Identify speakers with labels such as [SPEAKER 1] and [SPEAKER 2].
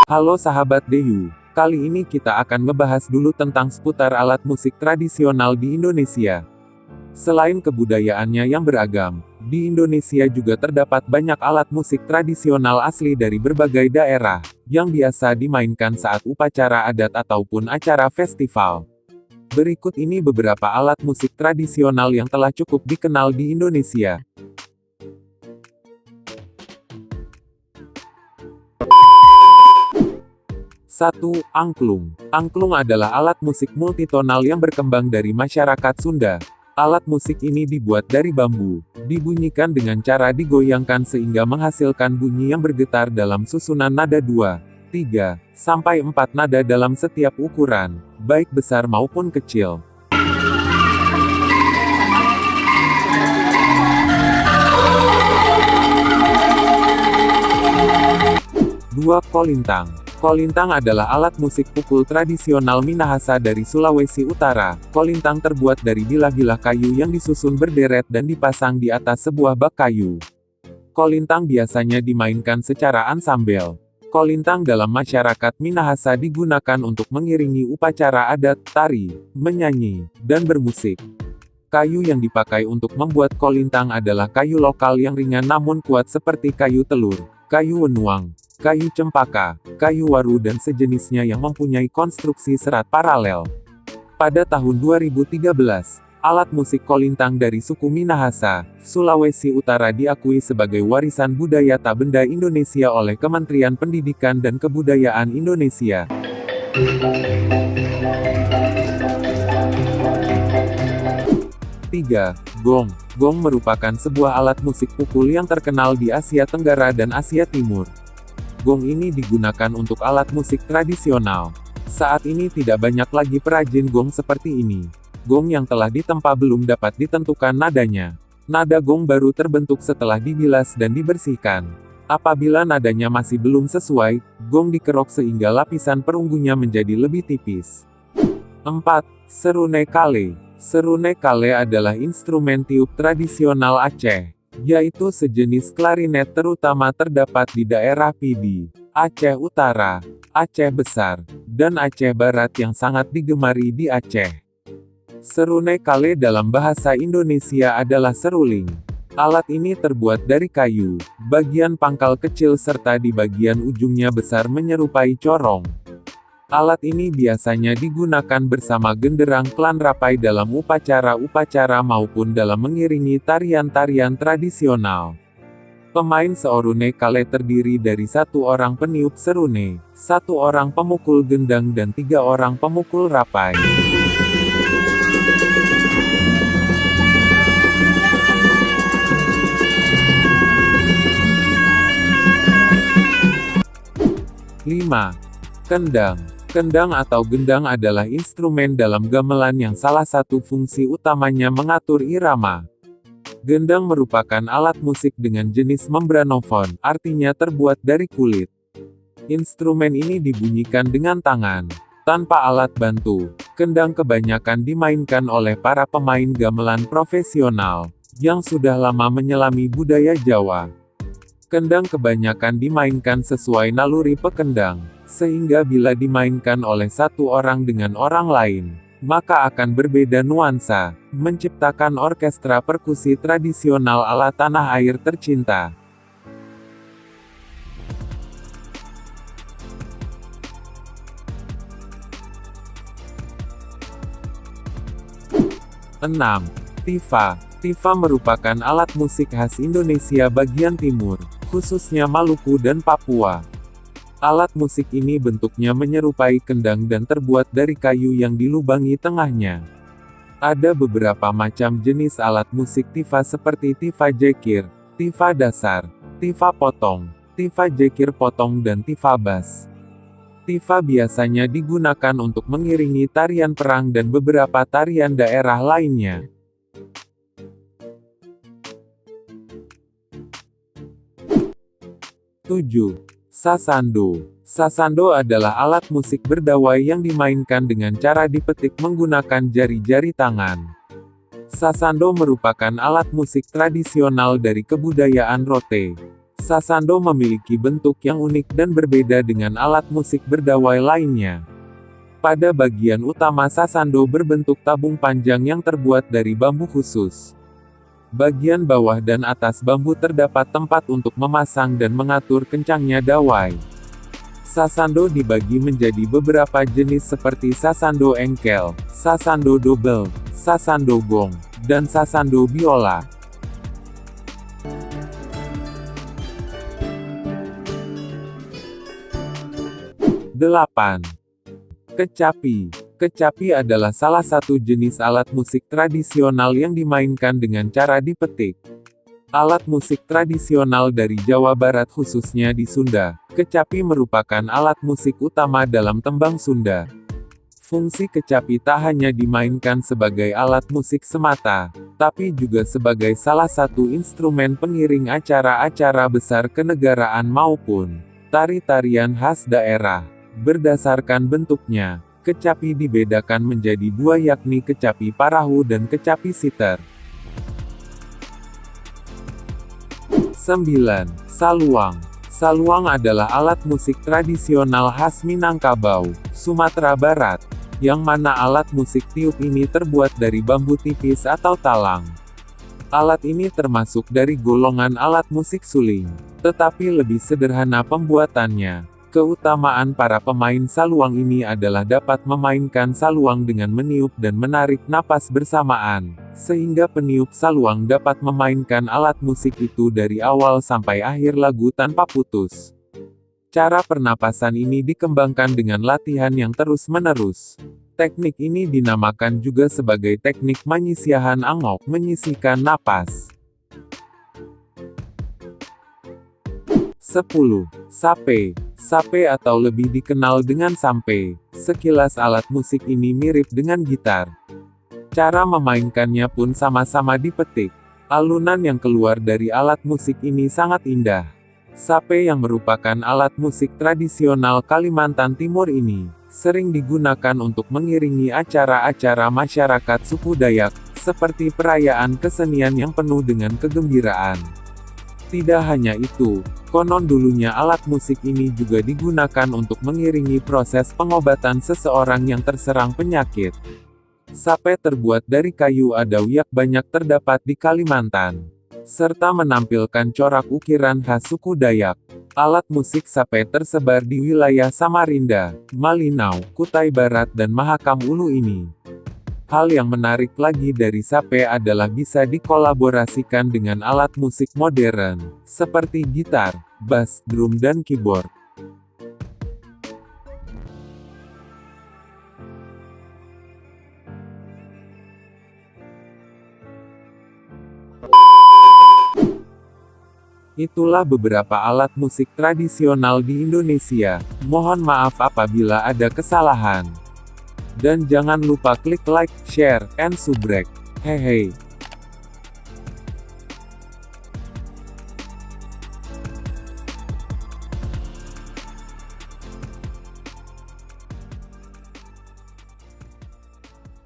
[SPEAKER 1] Halo sahabat Deyu, kali ini kita akan ngebahas dulu tentang seputar alat musik tradisional di Indonesia. Selain kebudayaannya yang beragam, di Indonesia juga terdapat banyak alat musik tradisional asli dari berbagai daerah, yang biasa dimainkan saat upacara adat ataupun acara festival. Berikut ini beberapa alat musik tradisional yang telah cukup dikenal di Indonesia. 1. Angklung. Angklung adalah alat musik multitonal yang berkembang dari masyarakat Sunda. Alat musik ini dibuat dari bambu, dibunyikan dengan cara digoyangkan sehingga menghasilkan bunyi yang bergetar dalam susunan nada 2, 3, sampai 4 nada dalam setiap ukuran, baik besar maupun kecil. 2. Kolintang. Kolintang adalah alat musik pukul tradisional Minahasa dari Sulawesi Utara. Kolintang terbuat dari bilah-bilah kayu yang disusun berderet dan dipasang di atas sebuah bak kayu. Kolintang biasanya dimainkan secara ansambel. Kolintang dalam masyarakat Minahasa digunakan untuk mengiringi upacara adat, tari, menyanyi, dan bermusik. Kayu yang dipakai untuk membuat kolintang adalah kayu lokal yang ringan namun kuat seperti kayu telur, kayu wenuang, kayu cempaka, kayu waru dan sejenisnya yang mempunyai konstruksi serat paralel. Pada tahun 2013, alat musik kolintang dari suku Minahasa, Sulawesi Utara diakui sebagai warisan budaya tak benda Indonesia oleh Kementerian Pendidikan dan Kebudayaan Indonesia. 3. Gong. Gong merupakan sebuah alat musik pukul yang terkenal di Asia Tenggara dan Asia Timur. Gong ini digunakan untuk alat musik tradisional. Saat ini tidak banyak lagi perajin gong seperti ini. Gong yang telah ditempa belum dapat ditentukan nadanya. Nada gong baru terbentuk setelah dibilas dan dibersihkan. Apabila nadanya masih belum sesuai, gong dikerok sehingga lapisan perunggunya menjadi lebih tipis. 4. Serune kale. Serune kale adalah instrumen tiup tradisional Aceh, yaitu sejenis klarinet terutama terdapat di daerah Pidi, Aceh Utara, Aceh Besar, dan Aceh Barat yang sangat digemari di Aceh. Serune kale dalam bahasa Indonesia adalah seruling. Alat ini terbuat dari kayu, bagian pangkal kecil serta di bagian ujungnya besar menyerupai corong. Alat ini biasanya digunakan bersama genderang klan Rapai dalam upacara-upacara maupun dalam mengiringi tarian-tarian tradisional. Pemain seorune kale terdiri dari 1 orang peniup serune, 1 orang pemukul gendang dan 3 orang pemukul rapai. Lima. Kendang. Kendang atau gendang adalah instrumen dalam gamelan yang salah satu fungsi utamanya mengatur irama. Gendang merupakan alat musik dengan jenis membranofon, artinya terbuat dari kulit. Instrumen ini dibunyikan dengan tangan, tanpa alat bantu. Kendang kebanyakan dimainkan oleh para pemain gamelan profesional, yang sudah lama menyelami budaya Jawa. Kendang kebanyakan dimainkan sesuai naluri pekendang, sehingga bila dimainkan oleh 1 orang dengan orang lain, maka akan berbeda nuansa, menciptakan orkestra perkusi tradisional ala tanah air tercinta. Enam. Tifa. Tifa merupakan alat musik khas Indonesia bagian timur, khususnya Maluku dan Papua. Alat musik ini bentuknya menyerupai kendang dan terbuat dari kayu yang dilubangi tengahnya. Ada beberapa macam jenis alat musik tifa seperti tifa jekir, tifa dasar, tifa potong, tifa jekir potong dan tifa bas. Tifa biasanya digunakan untuk mengiringi tarian perang dan beberapa tarian daerah lainnya. 7. Sasando. Sasando adalah alat musik berdawai yang dimainkan dengan cara dipetik menggunakan jari-jari tangan. Sasando merupakan alat musik tradisional dari kebudayaan Rote. Sasando memiliki bentuk yang unik dan berbeda dengan alat musik berdawai lainnya. Pada bagian utama sasando berbentuk tabung panjang yang terbuat dari bambu khusus. Bagian bawah dan atas bambu terdapat tempat untuk memasang dan mengatur kencangnya dawai. Sasando dibagi menjadi beberapa jenis seperti sasando engkel, sasando double, sasando gong, dan sasando biola. Delapan. Kecapi. Kecapi adalah salah satu jenis alat musik tradisional yang dimainkan dengan cara dipetik. Alat musik tradisional dari Jawa Barat khususnya di Sunda, kecapi merupakan alat musik utama dalam tembang Sunda. Fungsi kecapi tak hanya dimainkan sebagai alat musik semata, tapi juga sebagai salah satu instrumen pengiring acara-acara besar kenegaraan maupun tari-tarian khas daerah. Berdasarkan bentuknya, kecapi dibedakan menjadi dua yakni kecapi parahu dan kecapi siter. 9. Saluang. Saluang adalah alat musik tradisional khas Minangkabau, Sumatera Barat, yang mana alat musik tiup ini terbuat dari bambu tipis atau talang. Alat ini termasuk dari golongan alat musik suling, tetapi lebih sederhana pembuatannya. Keutamaan para pemain saluang ini adalah dapat memainkan saluang dengan meniup dan menarik napas bersamaan, sehingga peniup saluang dapat memainkan alat musik itu dari awal sampai akhir lagu tanpa putus. Cara pernapasan ini dikembangkan dengan latihan yang terus-menerus. Teknik ini dinamakan juga sebagai teknik menyisihan angok, menyisihkan napas. 10. Sape. Sape atau lebih dikenal dengan sampe. Sekilas alat musik ini mirip dengan gitar. Cara memainkannya pun sama-sama dipetik. Alunan yang keluar dari alat musik ini sangat indah. Sape yang merupakan alat musik tradisional Kalimantan Timur ini, sering digunakan untuk mengiringi acara-acara masyarakat suku Dayak, seperti perayaan kesenian yang penuh dengan kegembiraan. Tidak hanya itu, konon dulunya alat musik ini juga digunakan untuk mengiringi proses pengobatan seseorang yang terserang penyakit. Sape terbuat dari kayu adawiak banyak terdapat di Kalimantan, serta menampilkan corak ukiran khas suku Dayak. Alat musik sape tersebar di wilayah Samarinda, Malinau, Kutai Barat dan Mahakam Ulu ini. Hal yang menarik lagi dari sape adalah bisa dikolaborasikan dengan alat musik modern, seperti gitar, bass, drum dan keyboard. Itulah beberapa alat musik tradisional di Indonesia. Mohon maaf apabila ada kesalahan. Dan jangan lupa klik like, share, and subscribe. Hehe.